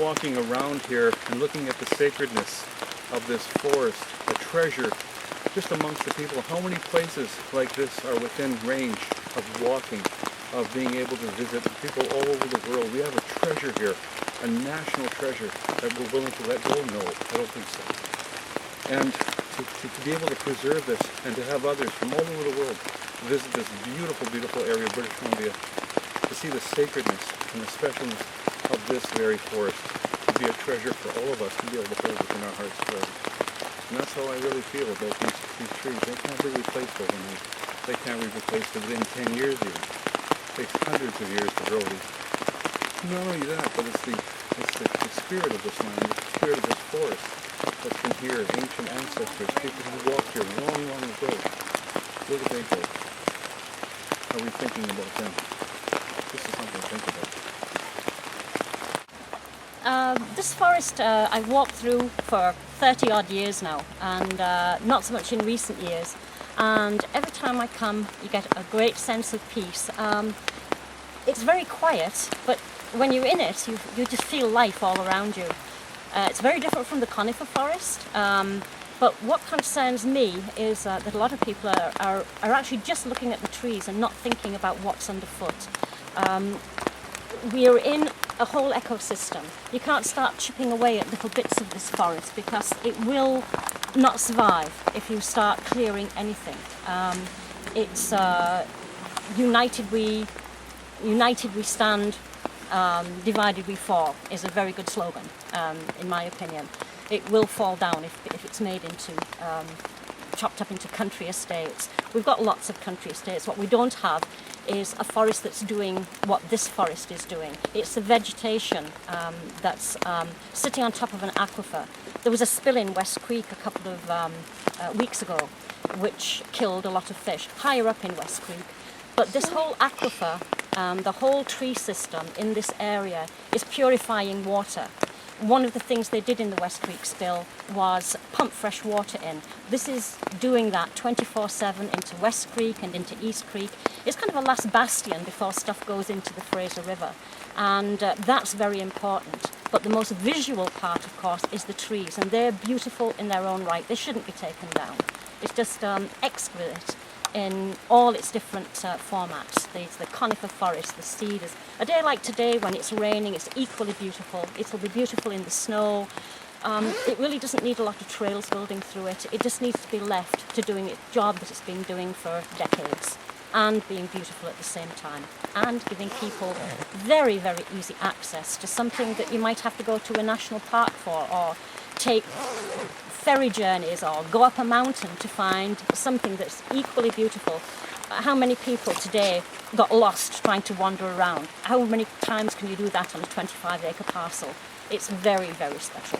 walking around here and looking at the sacredness of this forest, a treasure just amongst the people. How many places like this are within range of walking, of being able to visit people all over the world? We have a treasure here, a national treasure that we're willing to let go? No, I don't think so. And to be able to preserve this and to have others from all over the world visit this beautiful, beautiful area of British Columbia, to see the sacredness and the specialness of this very forest, to be a treasure for all of us to be able to hold within our hearts forever. And that's how I really feel about these trees. They can't be replaced overnight. They can't be replaced within 10 years even. It takes hundreds of years to grow these. Not only that, but it's the spirit of this land, the spirit of this forest that's been here, ancient ancestors, people who walked here long, long ago. Where did they go? Are we thinking about them? This is something to think about. This forest I've walked through for 30 odd years now, and not so much in recent years. And every time I come, you get a great sense of peace. It's very quiet, but when you're in it, you just feel life all around you. It's very different from the conifer forest. But what concerns me is that a lot of people are actually just looking at the trees and not thinking about what's underfoot. We are in a whole ecosystem. You can't start chipping away at little bits of this forest because it will not survive if you start clearing anything. It's united we stand, divided we fall is a very good slogan, in my opinion. It will fall down if it's made into, chopped up into country estates. We've got lots of country estates. What we don't have is a forest that's doing what this forest is doing. It's the vegetation that's sitting on top of an aquifer. There was a spill in West Creek a couple of weeks ago, which killed a lot of fish, higher up in West Creek. But this whole aquifer, the whole tree system in this area is purifying water. One of the things they did in the West Creek spill was pump fresh water in. This is doing that 24/7 into West Creek and into East Creek. It's kind of a last bastion before stuff goes into the Fraser River. And that's very important. But the most visual part, of course, is the trees. And they're beautiful in their own right. They shouldn't be taken down. It's just exquisite in all its different formats. There's the conifer forest, the cedars. A day like today when it's raining, it's equally beautiful. It'll be beautiful in the snow. It really doesn't need a lot of trails building through it. It just needs to be left to doing its job that it's been doing for decades, and being beautiful at the same time, and giving people very, very easy access to something that you might have to go to a national park for, or take ferry journeys or go up a mountain to find something that's equally beautiful. How many people today got lost trying to wander around? How many times can you do that on a 25-acre parcel? It's very, very special.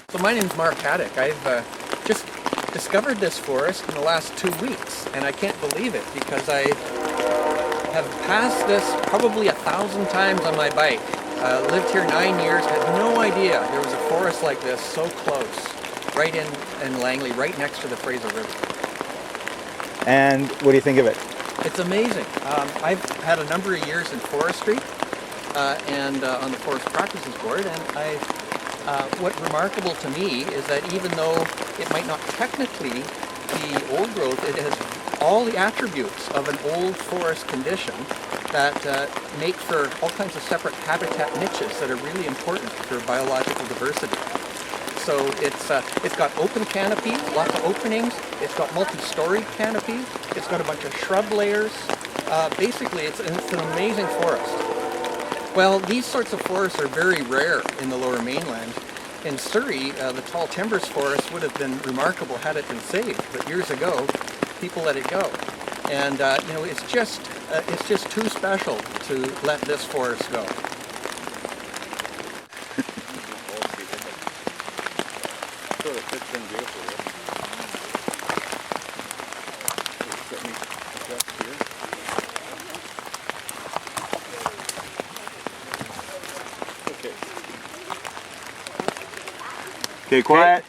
So my name's Mark Haddock. I've just discovered this forest in the last 2 weeks, and I can't believe it because I have passed this probably 1,000 times on my bike. Lived here 9 years, had no idea there was a forest like this so close, right in Langley, right next to the Fraser River. And what do you think of it? It's amazing. I've had a number of years in forestry and on the Forest Practices Board, and what's remarkable to me is that even though it might not technically be old growth, it has all the attributes of an old forest condition that make for all kinds of separate habitat niches that are really important for biological diversity. So it's got open canopy, lots of openings. It's got multi-story canopy. It's got a bunch of shrub layers. Basically, it's an amazing forest. Well, these sorts of forests are very rare in the Lower Mainland. In Surrey, the tall timbers forest would have been remarkable had it been saved, but years ago, people let it go. And it's just too special to let this forest go. Okay, quiet.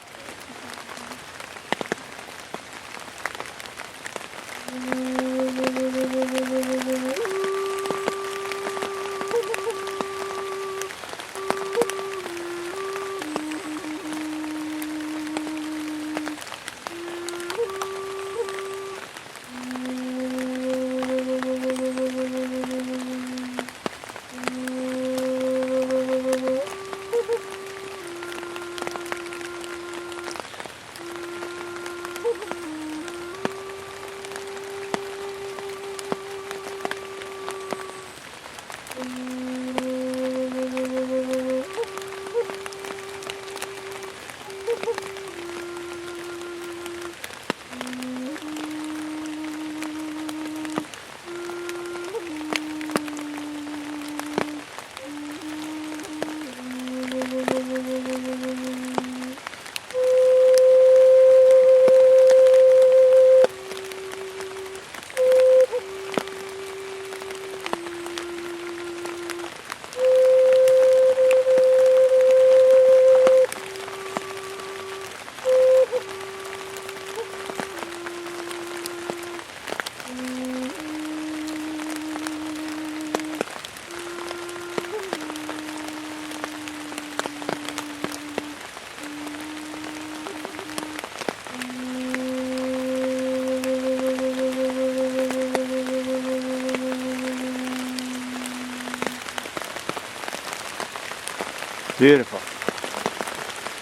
Beautiful.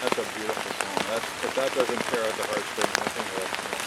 That's a beautiful song. If that doesn't tear out the heartstrings, nothing will.